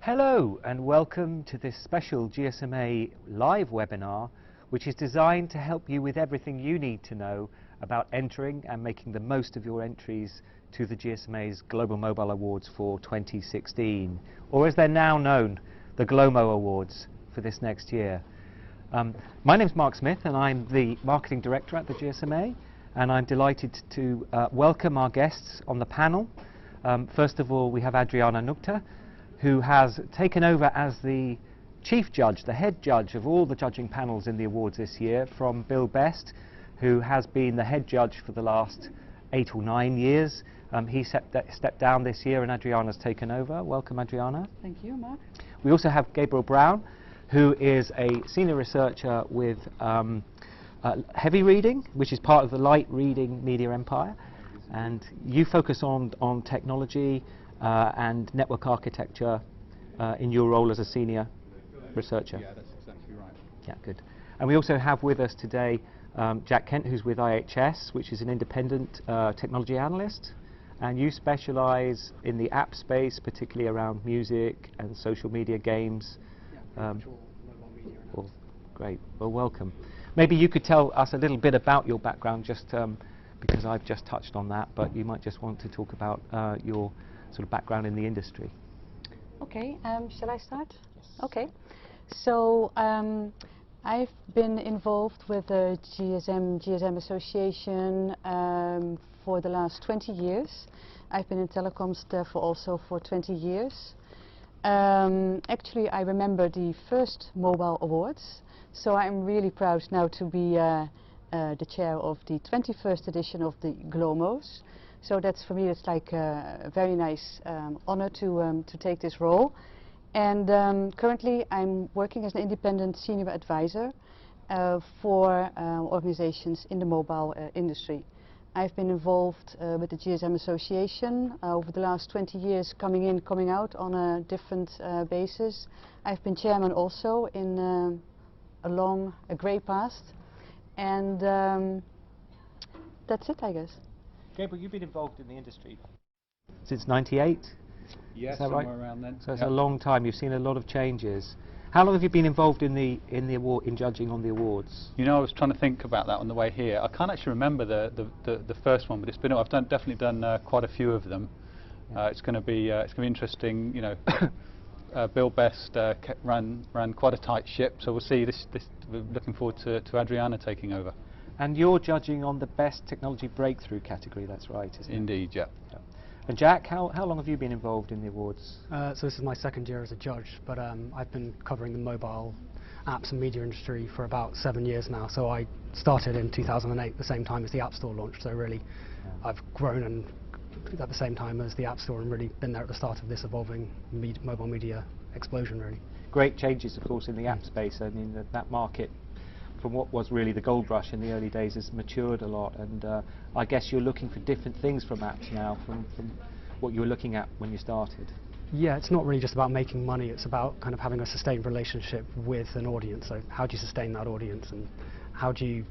Hello and welcome to this special GSMA live webinar, which is designed to help you with everything you need to know about entering and making the most of your entries to the GSMA's Global Mobile Awards for 2016, or as they're now known, the GLOMO Awards for this next year. My name's Mark Smith and I'm the Marketing Director at the GSMA, and I'm delighted to welcome our guests on the panel. First of all, we have Adriana Nukta, who has taken over as the chief judge, the head judge of all the judging panels in the awards this year, from Bill Best, who has been the head judge for the last 8 or 9 years. He stepped down this year and Adriana's taken over. Welcome, Adriana. Thank you, Mark. We also have Gabriel Brown, who is a senior researcher with heavy reading, which is part of the light reading media empire. And you focus on technology and network architecture in your role as a senior researcher. Yeah, that's exactly right. Yeah, good. And we also have with us today Jack Kent, who's with IHS, which is an independent technology analyst. And you specialize in the app space, particularly around music and social media games. Yeah, virtual mobile media. Well, great. Well, welcome. Maybe you could tell us a little bit about your background, just because I've just touched on that, but you might just want to talk about your sort of background in the industry. Okay, shall I start? Yes. Okay. So I've been involved with the GSM Association for the last 20 years. I've been in telecoms therefore also for 20 years. Actually, I remember the first mobile awards, so I'm really proud now to be the chair of the 21st edition of the GLOMOs. So that's, for me, it's like a very nice honor to take this role. And currently I'm working as an independent senior advisor for organizations in the mobile industry. I've been involved with the GSM Association over the last 20 years, coming in, coming out on a different basis. I've been chairman also in a grey past. And that's it, I guess. Gabriel, you've been involved in the industry since '98? Yes, somewhere right? Around then. So it's a long time. You've seen a lot of changes. How long have you been involved in the judging on the awards? You know, I was trying to think about that on the way here. I can't actually remember the first one, but it's been. I've definitely done quite a few of them. Yeah. It's going to be interesting. You know, Bill Best ran quite a tight ship, so we'll see. We're looking forward to Adriana taking over. And you're judging on the best technology breakthrough category. That's right, isn't it? Indeed, yeah. Yeah. And Jack, how long have you been involved in the awards? So this is my second year as a judge, but I've been covering the mobile apps and media industry for about 7 years now. So I started in 2008, the same time as the App Store launched. So really, yeah, I've grown and at the same time as the App Store, and really been there at the start of this evolving mobile media explosion, really. Great changes, of course, in the app space. I mean, that market, from what was really the gold rush in the early days, has matured a lot, and I guess you're looking for different things from apps now from what you were looking at when you started. Yeah, it's not really just about making money, it's about kind of having a sustained relationship with an audience. So how do you sustain that audience, and how do you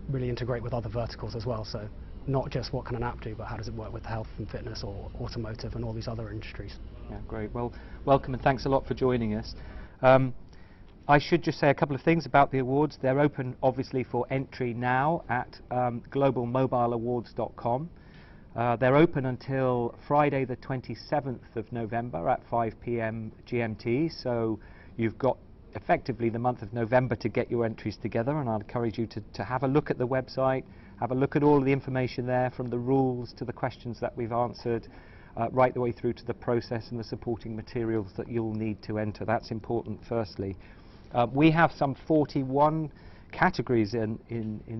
really integrate with other verticals as well? So not just what can an app do, but how does it work with health and fitness or automotive and all these other industries. Yeah, great. Well, welcome and thanks a lot for joining us. I should just say a couple of things about the awards. They're open, obviously, for entry now at globalmobileawards.com. They're open until Friday the 27th of November at 5 p.m. GMT, so you've got effectively the month of November to get your entries together, and I'd encourage you to have a look at the website, have a look at all of the information there, from the rules to the questions that we've answered, right the way through to the process and the supporting materials that you'll need to enter. That's important, firstly. We have some 41 categories in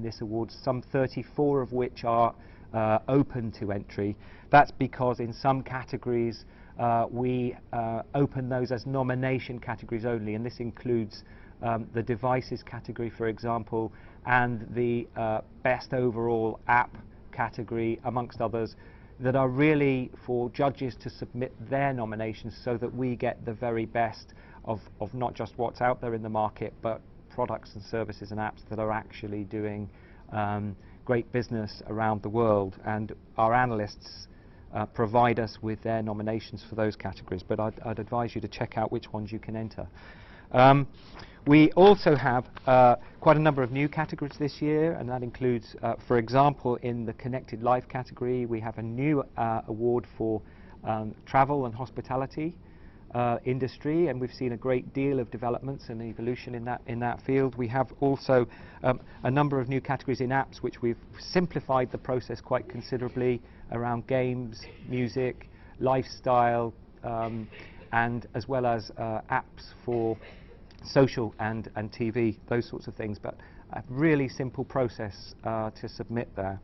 this awards, some 34 of which are open to entry. That's because in some categories we open those as nomination categories only, and this includes the devices category, for example, and the best overall app category, amongst others, that are really for judges to submit their nominations so that we get the very best of not just what's out there in the market, but products and services and apps that are actually doing great business around the world. And our analysts provide us with their nominations for those categories, but I'd advise you to check out which ones you can enter. We also have quite a number of new categories this year, and that includes, for example, in the Connected Life category, we have a new award for travel and hospitality industry, and we've seen a great deal of developments and evolution in that field. We have also a number of new categories in apps, which we've simplified the process quite considerably around games, music, lifestyle, and as well as apps for social and TV, those sorts of things, but a really simple process to submit there.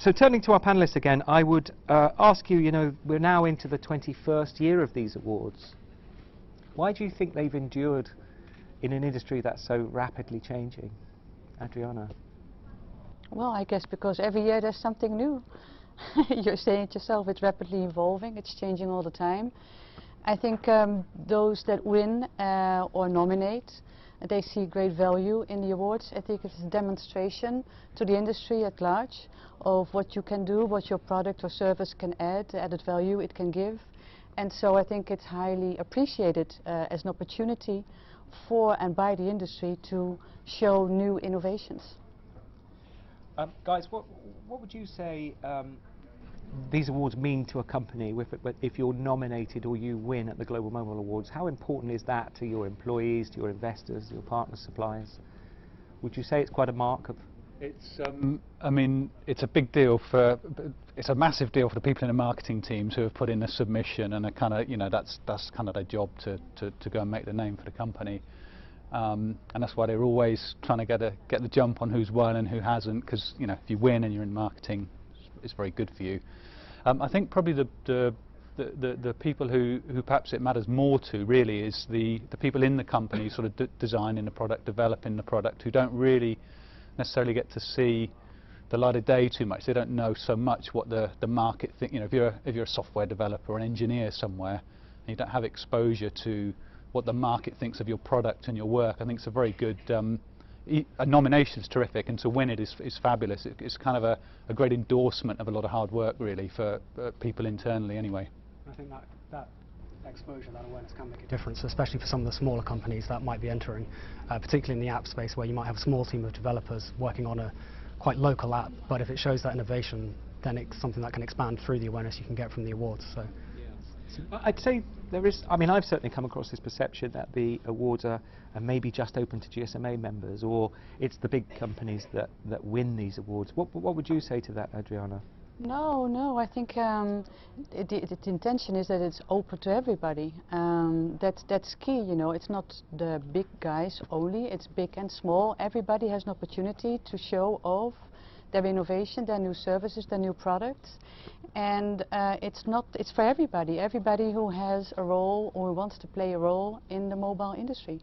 So turning to our panelists again, I would ask you, we're now into the 21st year of these awards. Why do you think they've endured in an industry that's so rapidly changing? Adriana? Well, I guess because every year there's something new. You're saying it yourself, it's rapidly evolving, it's changing all the time. I think those that win or nominate, they see great value in the awards. I think it's a demonstration to the industry at large of what you can do, what your product or service can add, the added value it can give. And so I think it's highly appreciated as an opportunity for and by the industry to show new innovations. Guys, what would you say these awards mean to a company if you're nominated or you win at the Global Mobile Awards? How important is that to your employees, to your investors, your partners, suppliers? Would you say it's quite a mark of? It's, I mean, it's a big deal it's a massive deal for the people in the marketing teams who have put in a submission, and kind of, that's kind of their job to go and make the name for the company. And that's why they're always trying to get the jump on who's won and who hasn't, because if you win and you're in marketing, it's very good for you. I think probably the people who perhaps it matters more to really is the people in the company sort of designing the product, developing the product, who don't really necessarily get to see the light of day too much. They don't know so much what the market think. If you're a software developer or an engineer somewhere and you don't have exposure to what the market thinks of your product and your work, I think it's a very good a nomination is terrific, and to win it is fabulous. It's kind of a great endorsement of a lot of hard work, really, for people internally anyway. I think that exposure, that awareness can make a difference, especially for some of the smaller companies that might be entering, particularly in the app space, where you might have a small team of developers working on a quite local app, but if it shows that innovation, then it's something that can expand through the awareness you can get from the awards. So. I'd say there is, I've certainly come across this perception that the awards are maybe just open to GSMA members, or it's the big companies that win these awards. What would you say to that, Adriana? No, I think the intention is that it's open to everybody. That's key, it's not the big guys only, it's big and small. Everybody has an opportunity to show off their innovation, their new services, their new products. And it's for everybody who has a role or who wants to play a role in the mobile industry.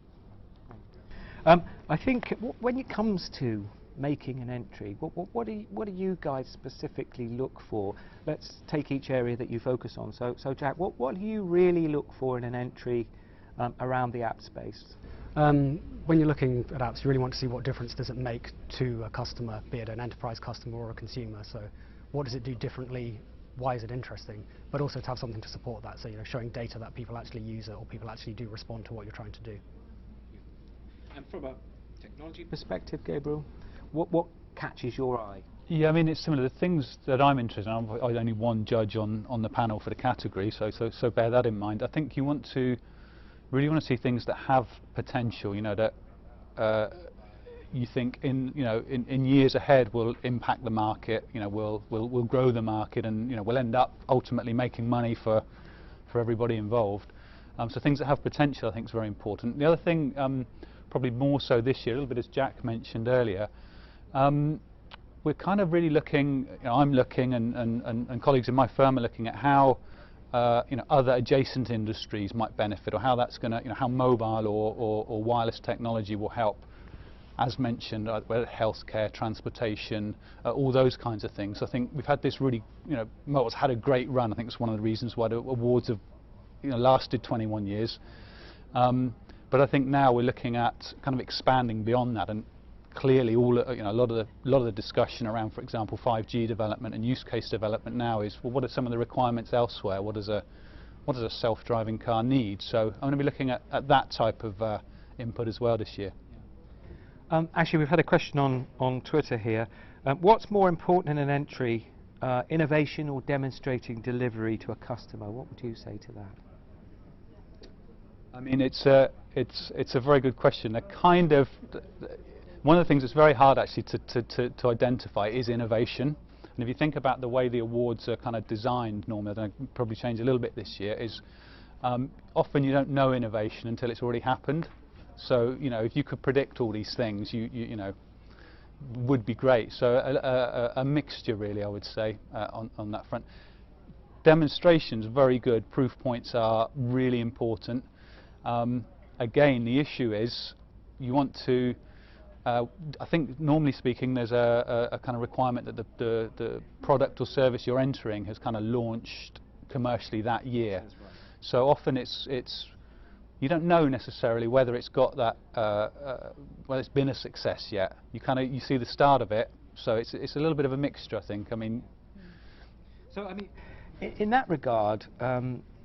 I think when it comes to making an entry, what do you guys specifically look for? Let's take each area that you focus on. So Jack, what do you really look for in an entry around the app space? When you're looking at apps, you really want to see what difference does it make to a customer, be it an enterprise customer or a consumer. So what does it do differently? Why is it interesting? But also to have something to support that. So showing data that people actually use it, or people actually do respond to what you're trying to do. And from a technology perspective, Gabriel, what catches your eye? Yeah, I mean, it's similar. The things that I'm interested in, I'm only one judge on the panel for the category, so bear that in mind. I think you really want to see things that have potential, that you think in years ahead will impact the market, will grow the market, and will end up ultimately making money for everybody involved. So things that have potential, I think, is very important. The other thing, probably more so this year, a little bit as Jack mentioned earlier, we're kind of really looking, I'm looking, and colleagues in my firm are looking at how other adjacent industries might benefit, or how that's going to, how mobile or wireless technology will help. As mentioned, whether healthcare, transportation, all those kinds of things. I think we've had this really, mobile's had a great run. I think it's one of the reasons why the awards have, lasted 21 years. But I think now we're looking at kind of expanding beyond that and clearly all a lot of the discussion around, for example, 5G development and use case development now is, well, what are some of the requirements elsewhere? What does a self-driving car need? So I'm going to be looking at that type of input as well this year. Actually, we've had a question on Twitter here. What's more important in an entry, innovation or demonstrating delivery to a customer? What would you say to that? I mean, it's a very good question. One of the things that's very hard actually to identify is innovation. And if you think about the way the awards are kind of designed normally, I don't know, probably change a little bit this year, is often you don't know innovation until it's already happened. So, you know, if you could predict all these things, you know, would be great. So a mixture, really, I would say, on that front. Demonstrations, very good. Proof points are really important. Again, the issue is you want to, I think normally speaking there's a kind of requirement that the product or service you're entering has kind of launched commercially that year. That's right. So often it's you don't know necessarily whether it's got that, whether it's been a success yet. You see the start of it, so it's a little bit of a mixture, I think. I mean, so I mean, in that regard,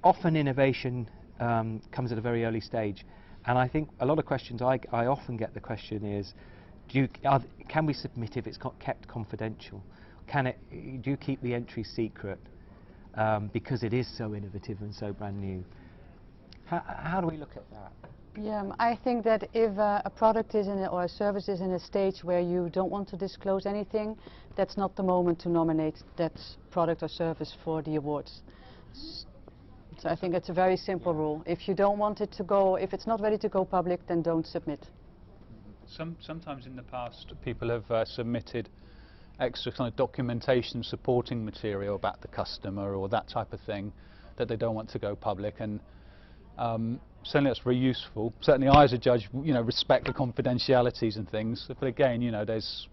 often innovation comes at a very early stage, and I think a lot of questions I often get, the question is, can we submit if it's kept confidential? Do you keep the entry secret because it is so innovative and so brand new? How do we look at that? Yeah, I think that if a product is or a service is in a stage where you don't want to disclose anything, that's not the moment to nominate that product or service for the awards. So I think it's a very simple rule. If you don't want it to go, if it's not ready to go public, then don't submit. Sometimes in the past people have submitted extra kind of documentation supporting material about the customer or that type of thing that they don't want to go public, and certainly that's very useful. Certainly I as a judge, you know, respect the confidentialities and things, but again, you know, there's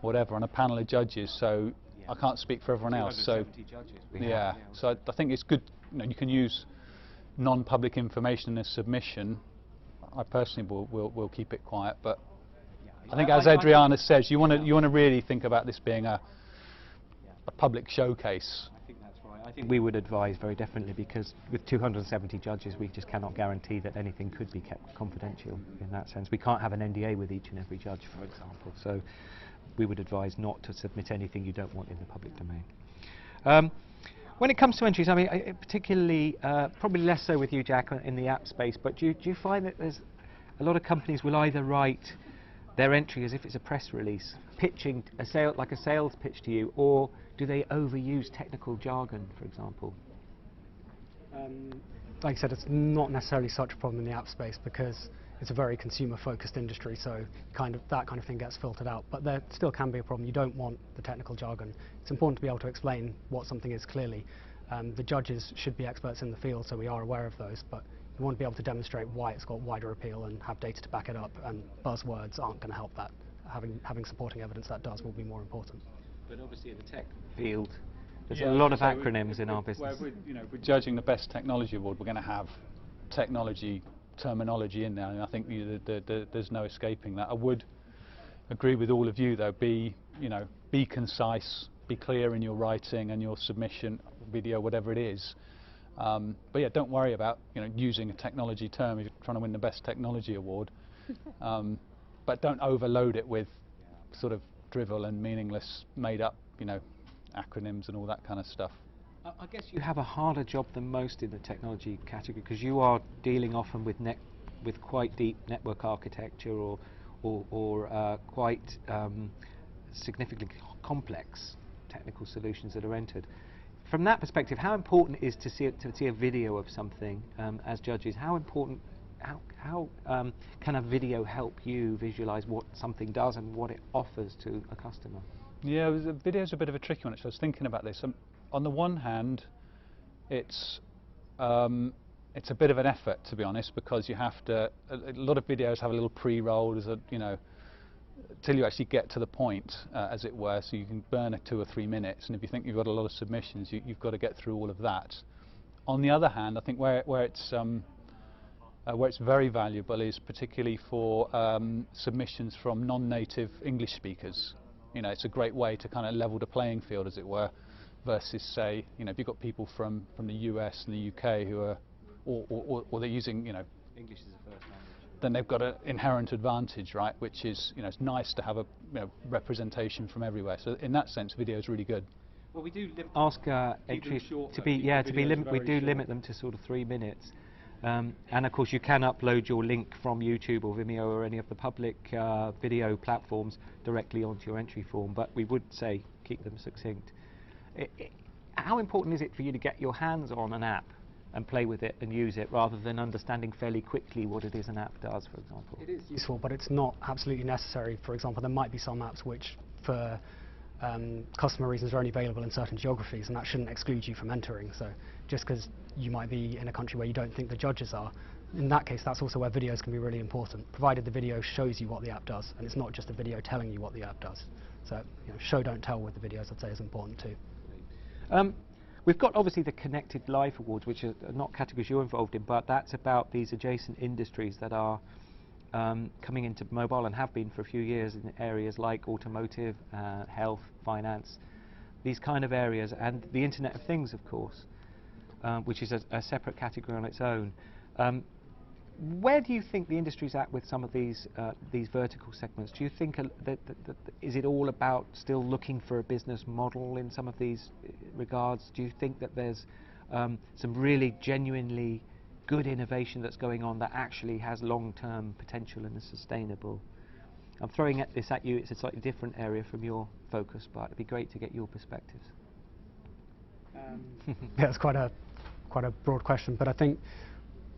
whatever on a panel of judges, so I can't speak for everyone else. So judges yeah, so I think it's good, you know, you can use non-public information in a submission. I personally will keep it quiet, but I think as Adriana says, you want to really think about this being a public showcase. I think that's right. I think we would advise very definitely, because with 270 judges we just cannot guarantee that anything could be kept confidential in that sense. We can't have an NDA with each and every judge, for example, so we would advise not to submit anything you don't want in the public domain. When it comes to entries, I mean, particularly, probably less so with you, Jack, in the app space, but do you find that there's a lot of companies will either write their entry as if it's a press release, pitching like a sales pitch to you, or do they overuse technical jargon, for example? Like I said, it's not necessarily such a problem in the app space because it's a very consumer-focused industry, so that kind of thing gets filtered out. But there still can be a problem. You don't want the technical jargon. It's important to be able to explain what something is clearly. The judges should be experts in the field, so we are aware of those, but you want to be able to demonstrate why it's got wider appeal and have data to back it up, and buzzwords aren't going to help that. Having supporting evidence that does will be more important. But obviously in the tech field, there's a lot of acronyms in our business. We're judging the best technology award, we're going to have technology terminology in there, and I think there's no escaping that. I would agree with all of you, though. Be concise, be clear in your writing and your submission, video, whatever it is. But yeah, don't worry about using a technology term if you're trying to win the best technology award. But don't overload it with sort of drivel and meaningless, made-up, acronyms and all that kind of stuff. I guess you have a harder job than most in the technology category, because you are dealing often with quite deep network architecture or quite significantly complex technical solutions that are entered. From that perspective, how important is to see a video of something as judges? How can a video help you visualize what something does and what it offers to a customer? Yeah, the video's a bit of a tricky one. So I was thinking about this. On the one hand, it's a bit of an effort, to be honest, because you have to. A lot of videos have a little pre-roll, till you actually get to the point, as it were. So you can burn it 2 or 3 minutes, and if you think you've got a lot of submissions, you've got to get through all of that. On the other hand, I think where it's Where it's very valuable is particularly for submissions from non-native English speakers. You know, it's a great way to kind of level the playing field, as it were, versus, say, you know, if you've got people from the US and the UK who are, or they're using, you know, English is a first language. then they've got an inherent advantage, right? Which is, you know, it's nice to have a, you know, representation from everywhere. So in that sense, video is really good. Well, we do ask entries to be we do limit them to sort of 3 minutes, and of course you can upload your link from YouTube or Vimeo or any of the public video platforms directly onto your entry form. But we would say keep them succinct. How important is it for you to get your hands on an app and play with it and use it, rather than understanding fairly quickly what it is an app does, for example? It is useful, but it's not absolutely necessary. For example, there might be some apps which, for customer reasons, are only available in certain geographies, and that shouldn't exclude you from entering. So just because you might be in a country where you don't think the judges are, in that case, that's also where videos can be really important, provided the video shows you what the app does, and it's not just a video telling you what the app does. So, you know, show, don't tell with the videos, I'd say, is important too. We've got obviously the Connected Life Awards, which are not categories you're involved in, but that's about these adjacent industries that are coming into mobile and have been for a few years in areas like automotive, health, finance, these kind of areas, and the Internet of Things, of course, which is a separate category on its own. Where do you think the industry's at with some of these vertical segments? Do you think is it all about still looking for a business model in some of these regards? Do you think that there's some really genuinely good innovation that's going on that actually has long-term potential and is sustainable? I'm throwing this at you. It's a slightly different area from your focus, but it'd be great to get your perspectives. Yeah, it's quite a broad question, but I think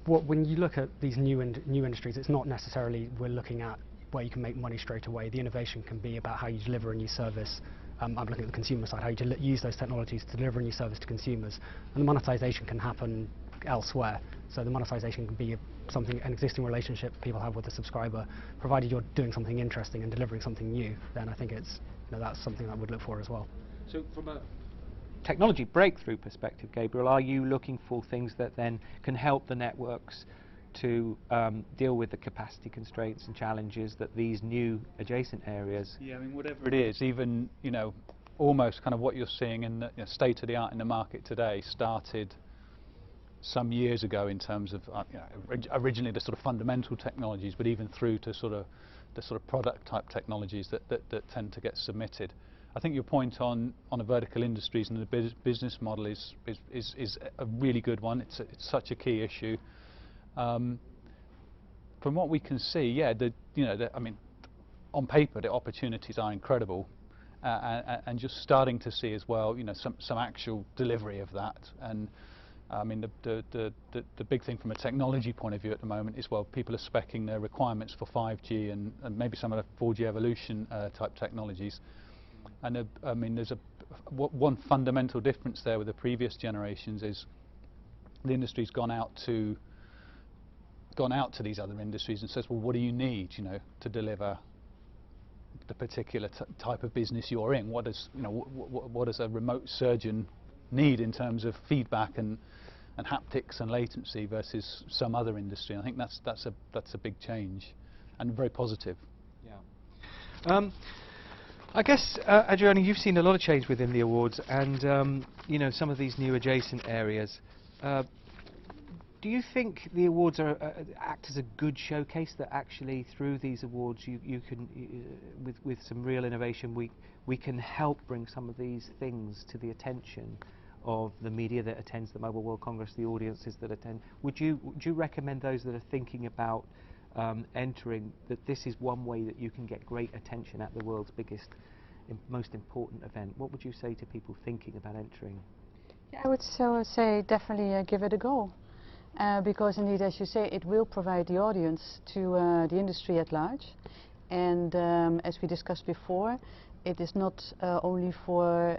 when you look at these new industries, it's not necessarily we're looking at where you can make money straight away. The innovation can be about how you deliver a new service. I'm looking at the consumer side, how you use those technologies to deliver a new service to consumers, and the monetization can happen elsewhere. So the monetization can be an existing relationship people have with a subscriber. Provided you're doing something interesting and delivering something new, then I think it's, you know, that's something I would look for as well. So from a technology breakthrough perspective, Gabriel, are you looking for things that then can help the networks to deal with the capacity constraints and challenges that these new adjacent areas? Yeah, I mean, whatever it is, even, you know, almost kind of what you're seeing in the, you know, state of the art in the market today started some years ago in terms of you know, originally the sort of fundamental technologies, but even through to sort of the sort of product type technologies that tend to get submitted. I think your point on a vertical industries and the business model is a really good one. It's such a key issue. From what we can see, yeah, I mean, on paper the opportunities are incredible, and just starting to see as well, you know, some actual delivery of that. And I mean, the big thing from a technology point of view at the moment is, well, people are speccing their requirements for 5G and maybe some of the 4G evolution type technologies. And I mean, there's one fundamental difference there with the previous generations is the industry's gone out to these other industries and says, well, what do you need, you know, to deliver the particular type of business you're in? What does, you know, what does a remote surgeon need in terms of feedback and haptics and latency versus some other industry? And I think that's a big change and very positive. Yeah. I guess, Adriana, you've seen a lot of change within the awards, and you know, some of these new adjacent areas. Do you think the awards act as a good showcase, that actually through these awards you can, with some real innovation, we can help bring some of these things to the attention of the media that attends the Mobile World Congress, the audiences that attend? Would you recommend those that are thinking about entering, that this is one way that you can get great attention at the world's biggest, most important event? What would you say to people thinking about entering? Yeah, I would say definitely give it a go. Because indeed, as you say, it will provide the audience to the industry at large. And as we discussed before, it is not only for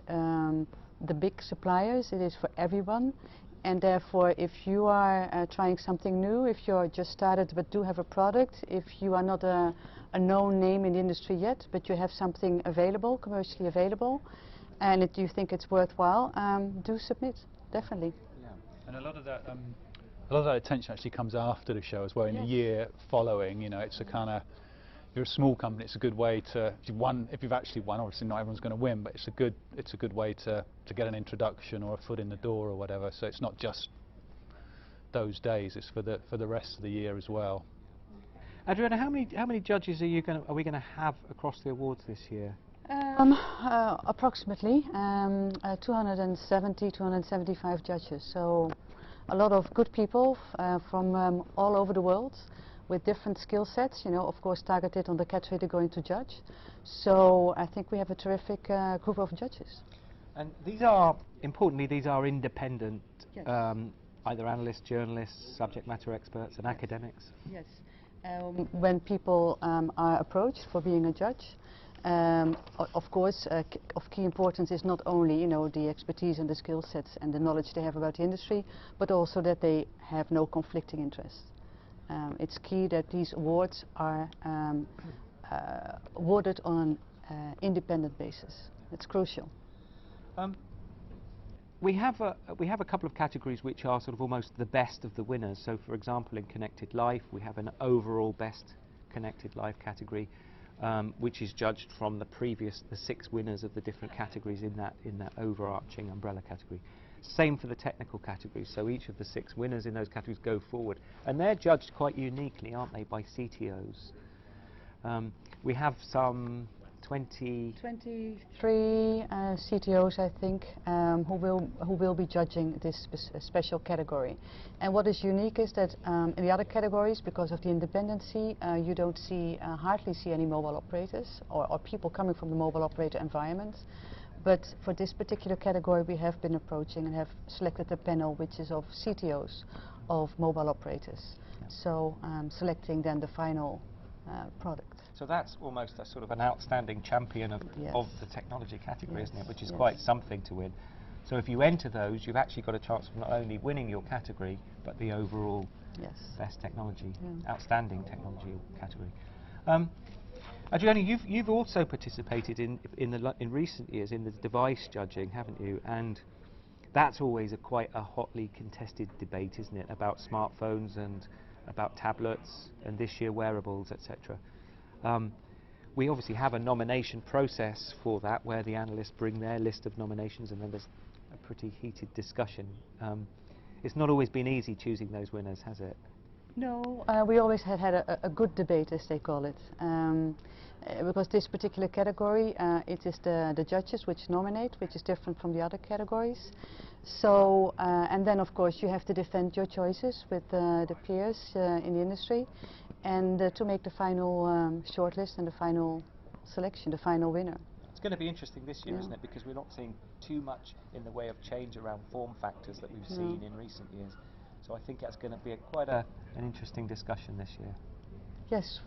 the big suppliers, it is for everyone. And therefore, if you are trying something new, if you're just started but do have a product, if you are not a known name in the industry yet, but you have something available, commercially available, and you think it's worthwhile, do submit, definitely. Yeah. And a lot of that, a lot of that attention actually comes after the show as well, in the year following. You know, it's a kind of, you're a small company, it's a good way to, if you've actually won, obviously not everyone's going to win, but it's a good way to get an introduction or a foot in the door or whatever. So it's not just those days, it's for the rest of the year as well. Adriana, how many judges are we going to have across the awards this year? Approximately 270, 275 judges. So a lot of good people from all over the world with different skill sets, you know, of course targeted on the category they're going to judge. So I think we have a terrific group of judges. And these are, importantly, these are independent, Yes. either analysts, journalists, subject matter experts and academics? Yes. When people are approached for being a judge, of course, of key importance is not only, you know, the expertise and the skill sets and the knowledge they have about the industry, but also that they have no conflicting interests. It's key that these awards are awarded on an independent basis. It's crucial. We have a couple of categories which are sort of almost the best of the winners. So, for example, in Connected Life, we have an overall Best Connected Life category, which is judged from the 6 winners of the different categories in that overarching umbrella category. Same for the technical categories. So each of the 6 winners in those categories go forward, and they're judged quite uniquely, aren't they, by CTOs? We have some 23 CTOs, I think, who will be judging this special category. And what is unique is that in the other categories, because of the independency, you don't hardly see any mobile operators or people coming from the mobile operator environment. But for this particular category, we have been approaching and have selected a panel which is of CTOs of mobile operators. Yeah. So selecting then the final product. So that's almost a sort of an outstanding champion of the technology category, isn't it? Which is quite something to win. So if you enter those, you've actually got a chance of not only winning your category, but the overall best technology, outstanding technology category. Adriana, you've also participated in recent years in the device judging, haven't you? And that's always quite a hotly contested debate, isn't it? About smartphones and about tablets, and this year wearables, etc. We obviously have a nomination process for that, where the analysts bring their list of nominations, and then there's a pretty heated discussion. It's not always been easy choosing those winners, has it? No, we always had a good debate, as they call it, because this particular category, it is the judges which nominate, which is different from the other categories. So, and then of course you have to defend your choices with the peers in the industry, and to make the final shortlist and the final selection, the final winner. It's going to be interesting this year, isn't it? Because we're not seeing too much in the way of change around form factors that we've seen in recent years. So I think that's going to be quite an interesting discussion this year. Yes.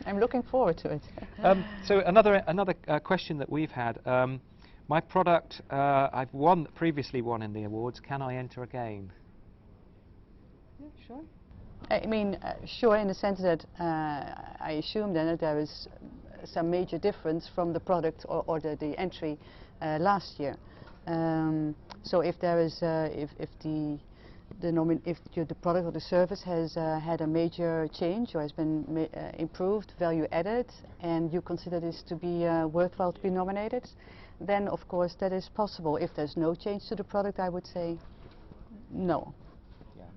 I'm looking forward to it. So another question that we've had. My product, I've previously won in the awards. Can I enter again? Yeah, sure. I mean, sure, in the sense that I assume then that there is some major difference from the product or the entry last year. So if there is, if the product or the service has had a major change or has been improved, value added, and you consider this to be worthwhile to be nominated, then of course that is possible. If there's no change to the product, I would say no. Yeah.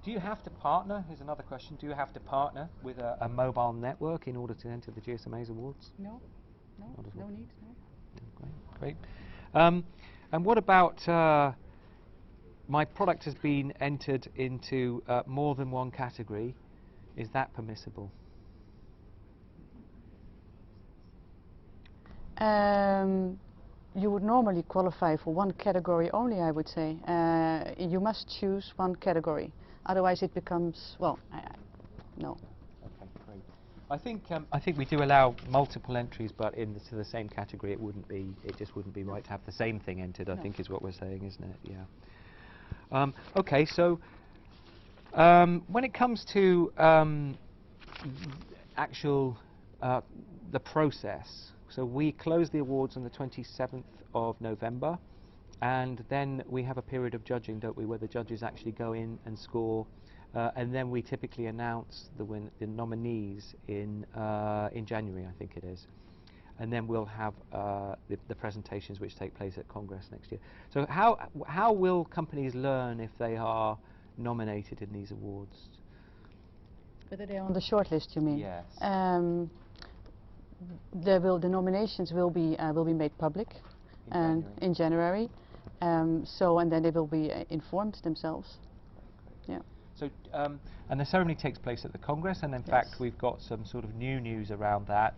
Do you have to partner? Here's another question. Do you have to partner with a mobile network in order to enter the GSMA's awards? No, no need. No. Great. And what about my product has been entered into more than one category? Is that permissible? You would normally qualify for one category only, I would say. You must choose one category, otherwise it becomes, well, no. Okay, great. I think we do allow multiple entries, but into the same category, it just wouldn't be right to have the same thing entered. No. I think is what we're saying, isn't it? Yeah. Okay, so when it comes to actual the process, so we close the awards on the 27th of November. and then we have a period of judging, don't we, where the judges actually go in and score, and then we typically announce the nominees in January, I think it is. And then we'll have the presentations which take place at Congress next year. So how will companies learn if they are nominated in these awards? Whether they're on the shortlist, you mean? Yes. The nominations will be made public in January. And then they will be informed themselves. Yeah. So, and the ceremony takes place at the Congress, and in fact we've got some sort of new news around that.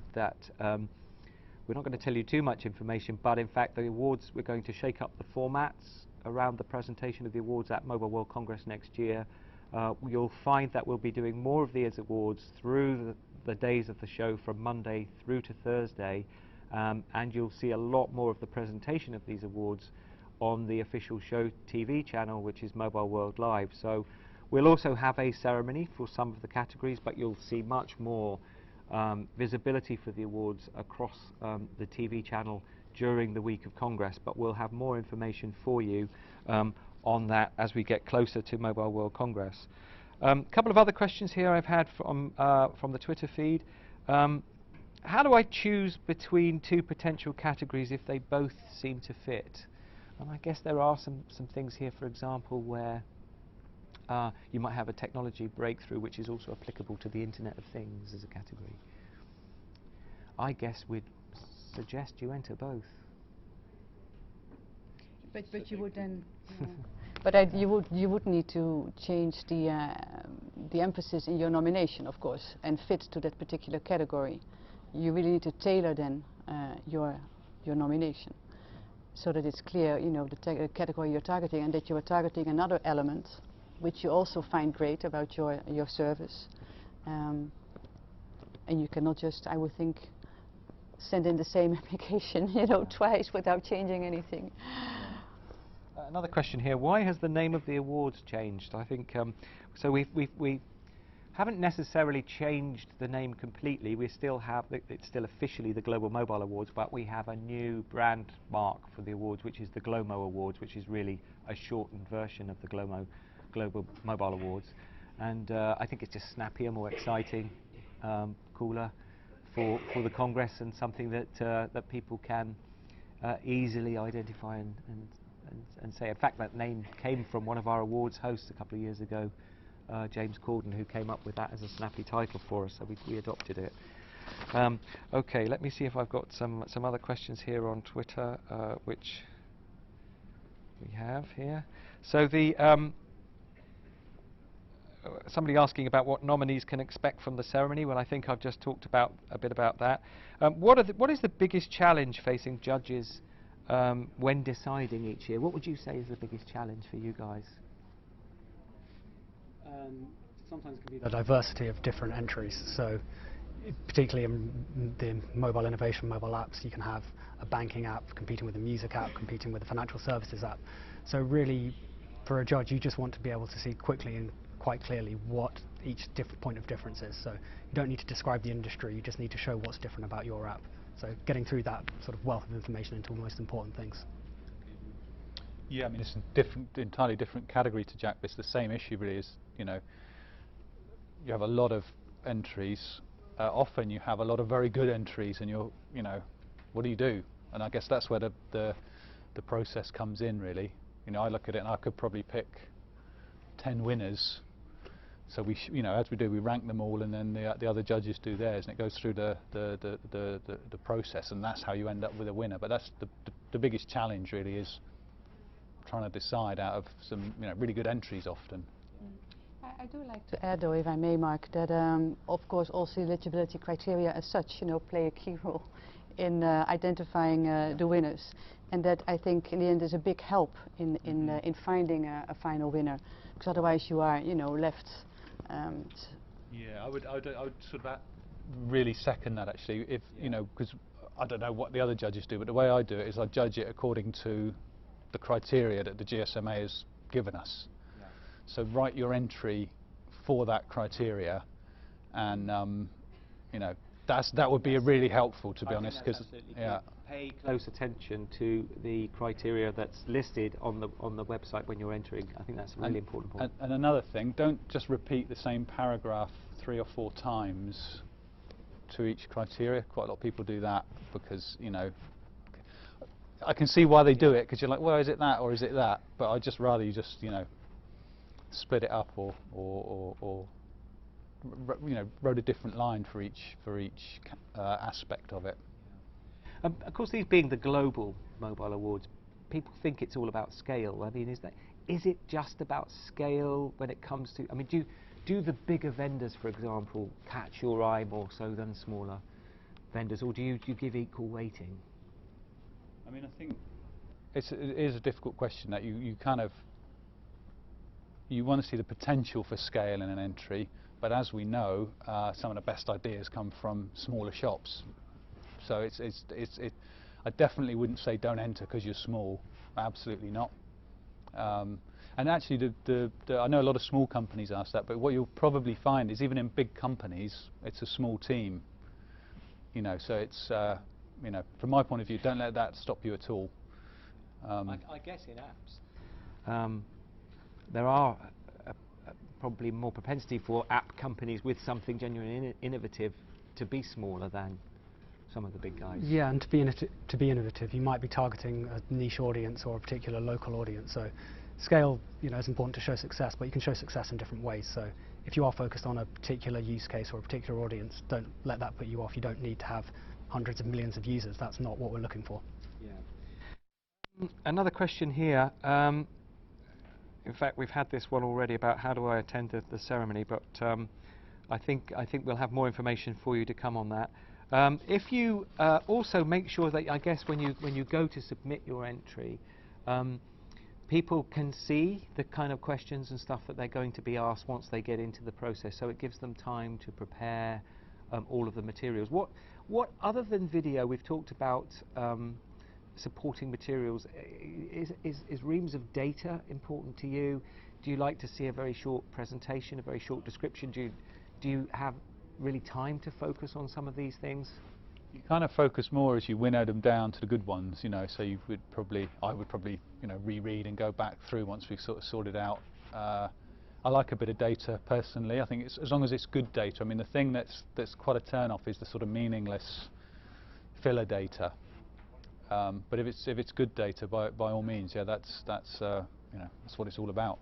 We're not going to tell you too much information, but in fact the awards, we're going to shake up the formats around the presentation of the awards at Mobile World Congress next year. You'll find that we'll be doing more of these awards through the days of the show from Monday through to Thursday, and you'll see a lot more of the presentation of these awards on the official show TV channel, which is Mobile World Live. So we'll also have a ceremony for some of the categories, but you'll see much more visibility for the awards across the TV channel during the week of Congress, but we'll have more information for you on that as we get closer to Mobile World Congress. A couple of other questions here I've had from the Twitter feed. How do I choose between two potential categories if they both seem to fit? And I guess there are some things here, for example, where you might have a technology breakthrough which is also applicable to the Internet of Things as a category. I guess we'd suggest you enter both. But you would then. But you would need to change the emphasis in your nomination, of course, and fit to that particular category. You really need to tailor then your nomination, so that it's clear, you know, the category you're targeting, and that you are targeting another element which you also find great about your service. And you cannot just, I would think, send in the same application, you know, twice without changing anything. Another question here: why has the name of the awards changed? I think so. We haven't necessarily changed the name completely. We still have it's still officially the Global Mobile Awards, but we have a new brand mark for the awards, which is the GLOMO Awards, which is really a shortened version of the Global Mobile Awards. And I think it's just snappier, more exciting, cooler for the Congress, and something that people can easily identify and say. In fact, that name came from one of our awards hosts a couple of years ago, James Corden, who came up with that as a snappy title for us, so we adopted it. Okay, let me see if I've got some other questions here on Twitter, which we have here. So somebody asking about what nominees can expect from the ceremony. Well, I think I've just talked a bit about that. What is the biggest challenge facing judges when deciding each year? What would you say is the biggest challenge for you guys? Sometimes it can be the diversity of different entries. So particularly in the mobile innovation, mobile apps, you can have a banking app competing with a music app, competing with a financial services app. So really, for a judge, you just want to be able to see quickly and quite clearly what each point of difference is. So you don't need to describe the industry, you just need to show what's different about your app. So getting through that sort of wealth of information into the most important things. Yeah, I mean, it's a entirely different category to Jack, but it's the same issue really. Is, you know, you have a lot of entries. Often you have a lot of very good entries, and you know, what do you do? And I guess that's where the process comes in, really. You know, I look at it and I could probably pick 10 winners. So we, you know, as we do, we rank them all, and then the other judges do theirs, and it goes through the process, and that's how you end up with a winner. But that's the biggest challenge, really, is trying to decide out of some, you know, really good entries often. I do like to add, though, if I may, Mark, that of course also eligibility criteria as such, you know, play a key role in identifying the winners, and that I think in the end is a big help in finding a final winner, because otherwise you are, you know, left. Yeah, I would sort of really second that, actually. If you know, because I don't know what the other judges do, but the way I do it is I judge it according to the criteria that the GSMA has given us. Yeah. So write your entry for that criteria, and you know, that would be really helpful, to be honest, because pay close attention to the criteria that's listed on the website when you're entering. I think that's a really important point. And another thing, don't just repeat the same paragraph 3 or 4 times to each criteria. Quite a lot of people do that because, you know, I can see why they do it, because you're like, well, is it that or is it that? But I'd just rather you just, you know, split it up or you know, wrote a different line for each aspect of it. Of course, these being the global mobile awards, people think it's all about scale. I mean, is it just about scale when it comes to? I mean, do the bigger vendors, for example, catch your eye more so than smaller vendors, or do you give equal weighting? I mean, I think it is a difficult question that you kind of want to see the potential for scale in an entry, but as we know, some of the best ideas come from smaller shops. So I definitely wouldn't say don't enter because you're small. Absolutely not. And actually, I know a lot of small companies ask that, but what you'll probably find is even in big companies, it's a small team. You know, so it's you know, from my point of view, don't let that stop you at all. I guess in apps, there are probably more propensity for app companies with something genuinely innovative to be smaller than some of the big guys. Yeah, and to be innovative, you might be targeting a niche audience or a particular local audience. So scale, you know, is important to show success, but you can show success in different ways. So if you are focused on a particular use case or a particular audience, don't let that put you off. You don't need to have hundreds of millions of users. That's not what we're looking for. Yeah. Another question here. In fact, we've had this one already about how do I attend the ceremony, but I think we'll have more information for you to come on that. If you also make sure that, I guess, when you go to submit your entry, people can see the kind of questions and stuff that they're going to be asked once they get into the process, so it gives them time to prepare all of the materials. What other than video, we've talked about supporting materials. Is reams of data important to you? Do you like to see a very short presentation, a very short description? Do you have really time to focus on some of these things? You kind of focus more as you winnow them down to the good ones, you know. So I would probably, you know, reread and go back through once we've sort of sorted out. I like a bit of data personally. I think as long as it's good data. I mean, the thing that's quite a turn off is the sort of meaningless filler data. But if it's good data, by all means, yeah, that's you know, that's what it's all about.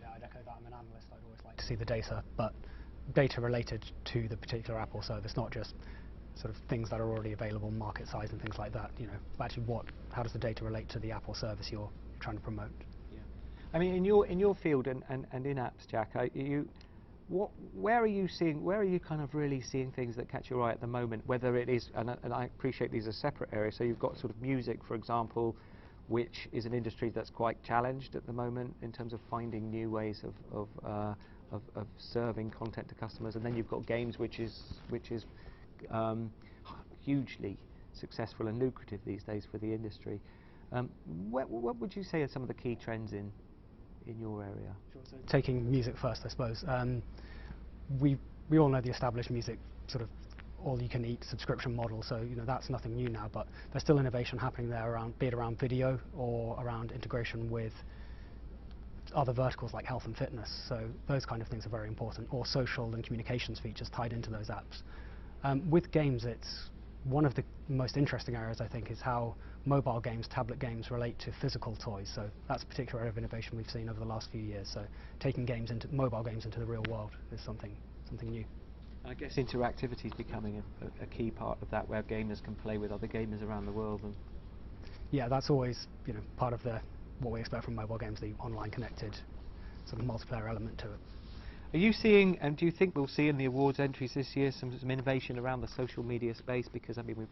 Yeah, I'd echo that. I'm an analyst. I'd always like to see the data, but data related to the particular app or service, not just sort of things that are already available, market size and things like that. You know, actually, how does the data relate to the app or service you're trying to promote? Yeah. I mean, in your field and in apps, Jack, where are you kind of really seeing things that catch your eye at the moment? Whether it is, and I appreciate these are separate areas. So you've got sort of music, for example, which is an industry that's quite challenged at the moment in terms of finding new ways of serving content to customers, and then you've got games, which is hugely successful and lucrative these days for the industry. What would you say are some of the key trends in your area? Sure. So taking music first, I suppose. We all know the established music sort of all-you-can-eat subscription model, so you know that's nothing new now. But there's still innovation happening there around, be it around video or around integration with other verticals like health and fitness. So those kind of things are very important, or social and communications features tied into those apps. With games, it's one of the most interesting areas, I think, is how mobile games, tablet games relate to physical toys. So that's a particular area of innovation we've seen over the last few years. So taking mobile games into the real world is something new. I guess interactivity is becoming a key part of that, where gamers can play with other gamers around the world. And yeah, that's always, you know, part of what we expect from mobile games, the online connected sort of multiplayer element to it. Are you seeing, and do you think we'll see in the awards entries this year some innovation around the social media space? Because I mean,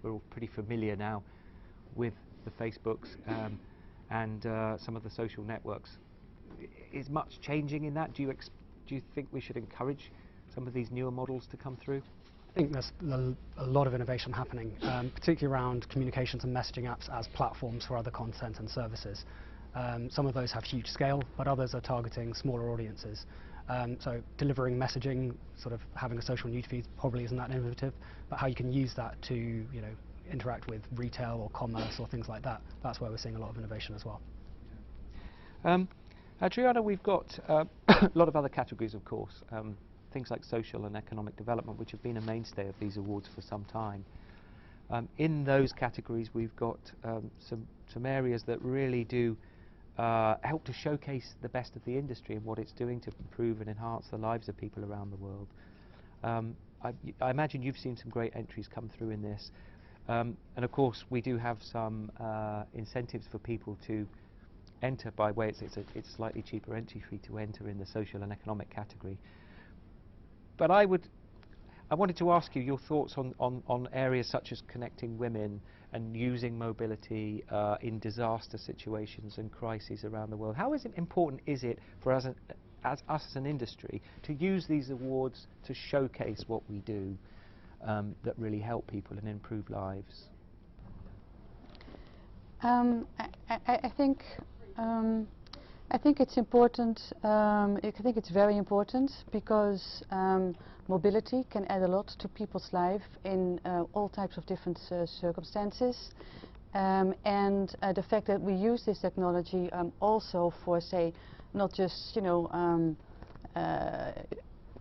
we're all pretty familiar now with the Facebooks and some of the social networks. Is much changing in that? Do you think we should encourage some of these newer models to come through? I think there's a lot of innovation happening, particularly around communications and messaging apps as platforms for other content and services. Some of those have huge scale, but others are targeting smaller audiences. So delivering messaging, sort of having a social newsfeed probably isn't that innovative, but how you can use that to, you know, interact with retail or commerce or things like that, that's where we're seeing a lot of innovation as well. Adriana, we've got a lot of other categories, of course, things like social and economic development, which have been a mainstay of these awards for some time. In those categories, we've got some areas that really do help to showcase the best of the industry and what it's doing to improve and enhance the lives of people around the world. I imagine you've seen some great entries come through in this. And of course, we do have some incentives for people to enter by way, it's slightly cheaper entry fee to enter in the social and economic category. But I wanted to ask you your thoughts on areas such as connecting women and using mobility in disaster situations and crises around the world. How important is it for us as an industry to use these awards to showcase what we do that really help people and improve lives? I think it's important. I think it's very important because mobility can add a lot to people's life in all types of different circumstances. And the fact that we use this technology also for, say, not just, you know,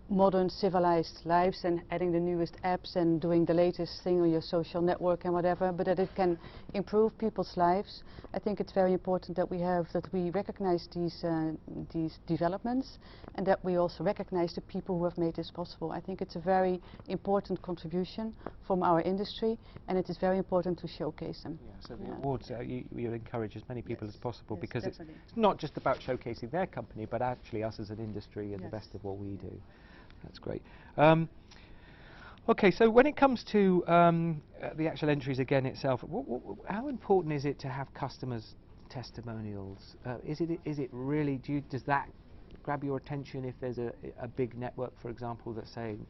modern civilized lives and adding the newest apps and doing the latest thing on your social network and whatever, but that it can improve people's lives. I think it's very important that we recognize these developments and that we also recognize the people who have made this possible. I think it's a very important contribution from our industry, and it is very important to showcase them. Yeah, so the awards, you encourage as many people as possible, because it's not just about showcasing their company, but actually us as an industry and the best of what we do. That's great. Okay, so when it comes to the actual entries again itself, how important is it to have customers' testimonials? Is it really, does that grab your attention if there's a big network, for example, that's saying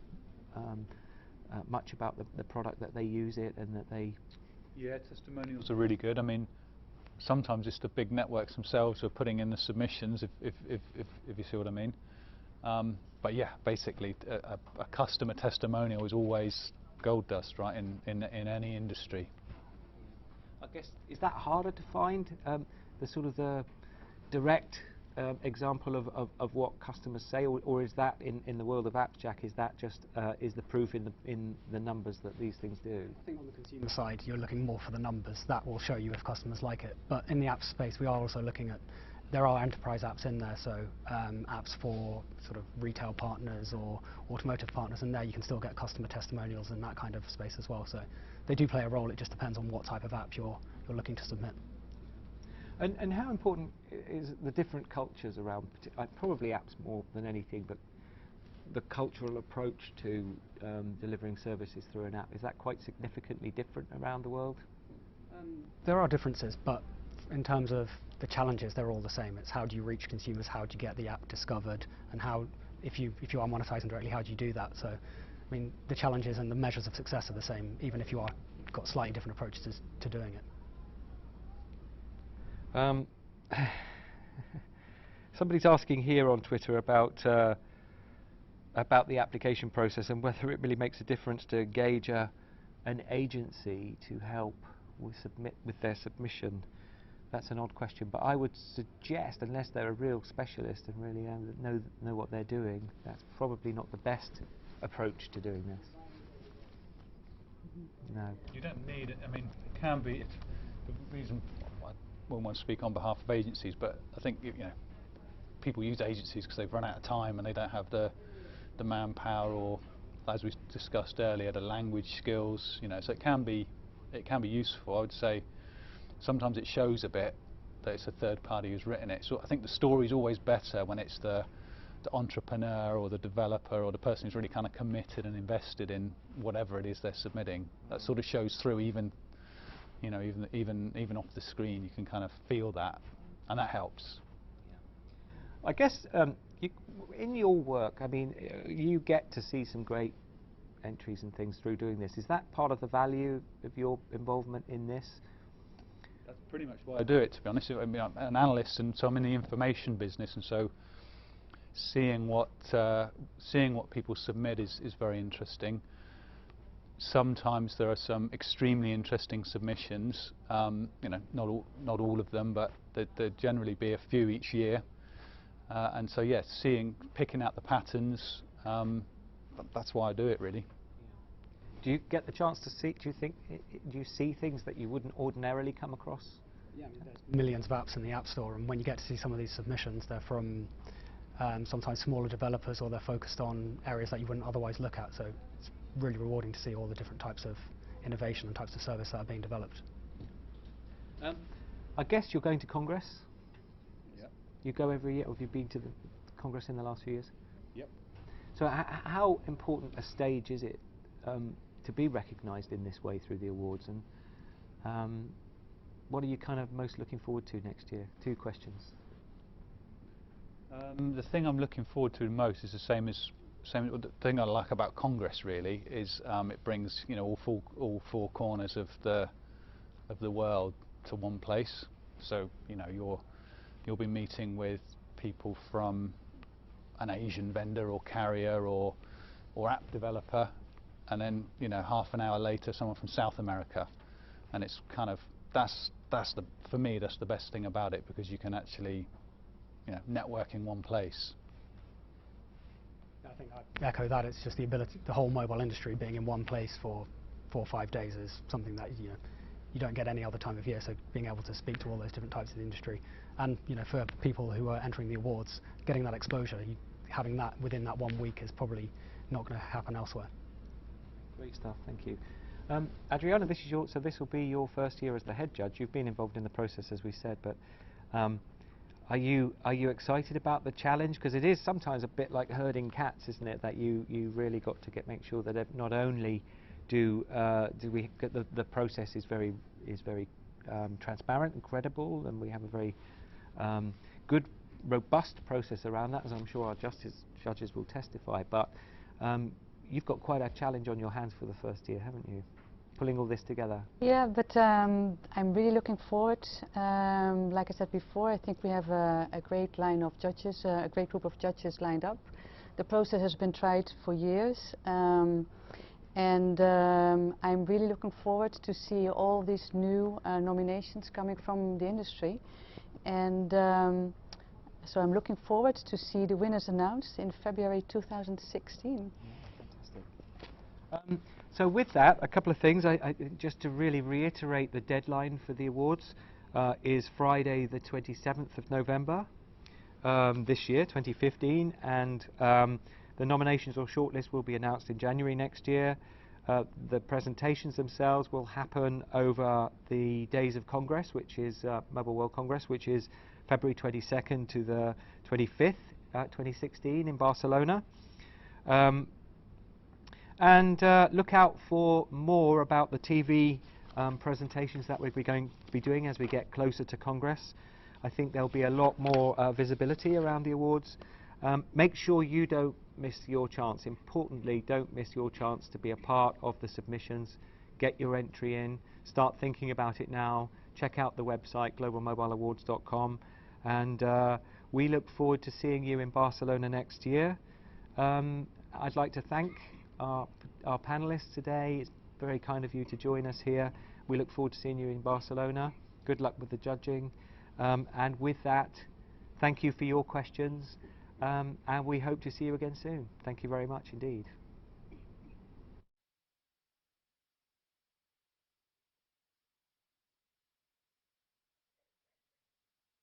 much about the product that they use it and that they... Yeah, testimonials are really good. I mean, sometimes it's the big networks themselves who are putting in the submissions, if you see what I mean. But yeah, basically, a customer testimonial is always gold dust, right, in any industry. I guess, is that harder to find, the sort of the direct example of what customers say, or is that in the world of apps, Jack, is that just is the proof in the numbers that these things do? I think on the consumer side, you're looking more for the numbers. That will show you if customers like it. But in the app space, we are also looking at, there are enterprise apps in there, so apps for sort of retail partners or automotive partners, and there you can still get customer testimonials in that kind of space as well. So they do play a role. It just depends on what type of app you're looking to submit. And how important is the different cultures around, probably apps more than anything, but the cultural approach to delivering services through an app, is that quite significantly different around the world? There are differences, but in terms of the challenges, they're all the same. It's how do you reach consumers, how do you get the app discovered, and how, if you are monetizing directly, how do you do that? So, I mean, the challenges and the measures of success are the same, even if you are got slightly different approaches to doing it. Somebody's asking here on Twitter about the application process and whether it really makes a difference to engage an agency to help with their submission. That's an odd question, but I would suggest, unless they're a real specialist and really know what they're doing, that's probably not the best approach to doing this. No. You don't need it. I mean, it can be. The reason, I won't want to speak on behalf of agencies, but I think people use agencies because they've run out of time and they don't have the manpower, or, as we discussed earlier, the language skills. So it can be useful. I would say sometimes it shows a bit that it's a third party who's written it. So I think the story's always better when it's the entrepreneur or the developer or the person who's really kind of committed and invested in whatever it is they're submitting. That sort of shows through, even off the screen. You can kind of feel that, and that helps. I guess in your work, I mean, you get to see some great entries and things through doing this. Is that part of the value of your involvement in this? pretty much why I do it, to be honest. I mean, I'm an analyst, and so I'm in the information business, and so seeing what people submit is very interesting. Sometimes there are some extremely interesting submissions. You know, not all of them, but there generally be a few each year. And so yes, picking out the patterns. That's why I do it, really. Do you get the chance to see? Do you see things that you wouldn't ordinarily come across? Yeah, I mean, there's millions of apps in the App Store, and when you get to see some of these submissions, they're from sometimes smaller developers, or they're focused on areas that you wouldn't otherwise look at. So it's really rewarding to see all the different types of innovation and types of service that are being developed. I guess you're going to Congress. Yep. You go every year. Or have you been to the Congress in the last few years? Yep. So how important a stage is it to be recognised in this way through the awards, and what are you kind of most looking forward to next year? 2 questions. The thing I'm looking forward to most is the thing I like about Congress, really, is it brings, you know, all four corners of the world to one place. So, you know, you'll be meeting with people from an Asian vendor or carrier or app developer, and then, you know, half an hour later someone from South America, and it's kind of for me that's the best thing about it, because you can actually, you know, network in one place. I think I echo that. It's just the whole mobile industry being in one place for 4 or 5 days is something that you don't get any other time of year. So being able to speak to all those different types of the industry, and for people who are entering the awards, getting that exposure, having that within that 1 week is probably not going to happen elsewhere. Great stuff, thank you. Adriana, this will be your first year as the head judge. You've been involved in the process, as we said, but are you excited about the challenge? Because it is sometimes a bit like herding cats, isn't it? That you really got to make sure that not only do we get the process is very transparent and credible, and we have a very good, robust process around that, as I'm sure our judges will testify. But you've got quite a challenge on your hands for the first year, haven't you? Pulling all this together. Yeah, but I'm really looking forward. Like I said before, I think we have a great line of judges, a great group of judges lined up. The process has been tried for years, and I'm really looking forward to see all these new nominations coming from the industry. And so I'm looking forward to see the winners announced in February 2016. Fantastic. So with that, a couple of things. Just to really reiterate, the deadline for the awards is Friday the 27th of November this year, 2015, and the nominations or shortlist will be announced in January next year. The presentations themselves will happen over the days of Congress, which is Mobile World Congress, which is February 22nd to the 25th, 2016 in Barcelona. And look out for more about the TV presentations that we'll be going to be doing as we get closer to Congress. I think there'll be a lot more visibility around the awards. Make sure you don't miss your chance. Importantly, don't miss your chance to be a part of the submissions. Get your entry in. Start thinking about it now. Check out the website, globalmobileawards.com. And we look forward to seeing you in Barcelona next year. I'd like to thank our panelists today. It's very kind of you to join us here. We look forward to seeing you in Barcelona. Good luck with the judging. And with that, thank you for your questions. And we hope to see you again soon. Thank you very much indeed.